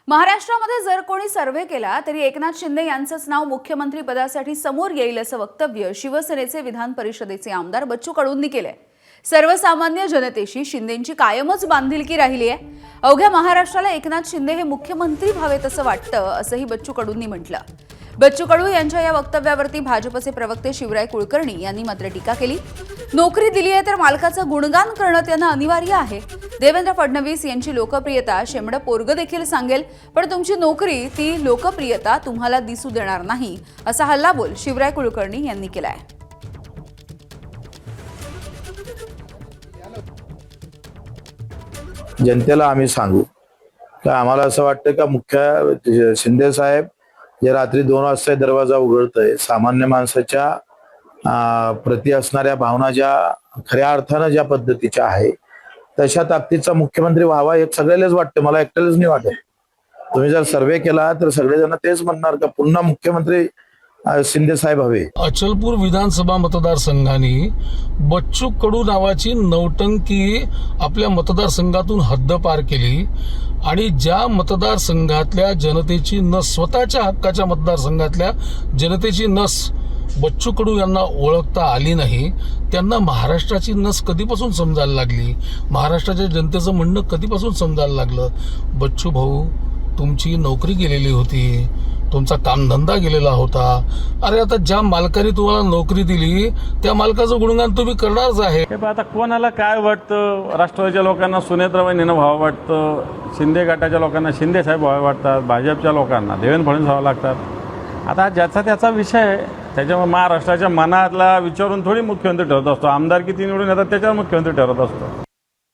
महाराष्ट्रामध्ये जर कोणी सर्व्हे केला तरी एकनाथ शिंदे यांचंच नाव मुख्यमंत्री पदासाठी समोर येईल असं वक्तव्य शिवसेनेचे विधान परिषदेचे आमदार बच्चू कडूंनी केलंय। सर्वसामान्य जनतेशी शिंदेंची कायमच बांधिलकी राहिली आहे। अवघ्या महाराष्ट्राला एकनाथ शिंदे हे मुख्यमंत्री व्हावेत असं वाटतं असंही बच्चू कडूंनी म्हटलं। बच्चू कडू यांच्या या वक्तव्यावरती भाजपचे प्रवक्ते शिवराय कुलकर्णी यांनी मात्र टीका केली। नोकरी दिली आहे तर मालकाचं गुणगान करणं त्यांना अनिवार्य आहे। देवेंद्र फडणवीस यांची लोकप्रियता शेमडं पोरग देखील सांगेल, पण तुमची नोकरी ती लोकप्रियता तुम्हाला दिसू देणार नाही असा हल्लाबोल शिवराय कुलकर्णी यांनी केलाय। जनतेला आम्ही सांगू का आम्हाला असं वाटतं का मुख्य शिंदे साहेब जे रात्री 2 वाजता दरवाजा उघडतय, सामान्य माणसाच्या प्रति असणाऱ्या भावना ज्या खऱ्या अर्थानं ज्या पद्धतीच्या आहे तशा ताकदीचा मुख्यमंत्री व्हावा हे सगळ्यालाच वाटतं। मला एकट्यालाच नाही वाटत। तुम्ही जर सर्वे केला तर सगळेजण तेच म्हणणार का पुन्हा मुख्यमंत्री शिंदे साहेब हवे। अचलपूर विधानसभा मतदारसंघाने बच्चू कडू नावाची नौटंकी आपल्या मतदारसंघातून हद्द पार केली आणि ज्या मतदारसंघातल्या जनतेची नस, स्वतःच्या हक्काच्या मतदारसंघातल्या जनतेची नस बच्चू कडू यांना ओळखता आली नाही, त्यांना महाराष्ट्राची नस कधीपासून समजायला लागली, महाराष्ट्राच्या जनतेचं म्हणणं कधीपासून समजायला लागलं। बच्चू भाऊ, तुमची नोकरी गेलेली होती, तुमचा कामधंदा गेलेला होता। अरे आता ज्या मालकाने तुम्हाला नोकरी दिली त्या मालकाचं गुणगान तुम्ही करणारच आहे। आता कोणाला काय वाटतं? राष्ट्रवादीच्या लोकांना सुनेत्राबाईंना व्हावं वाटतं, शिंदे गटाच्या लोकांना शिंदे साहेब व्हावे वाटतात, भाजपच्या लोकांना देवेंद्र फडणवीस व्हावं लागतात। आता ज्याचा त्याचा विषय आहे, त्याच्यामुळे महाराष्ट्राच्या मनातला विचारून थोडी मुख्यमंत्री ठरत असतो। आमदार किती निवडून येतात त्याच्यावर मुख्यमंत्री ठरत असतो।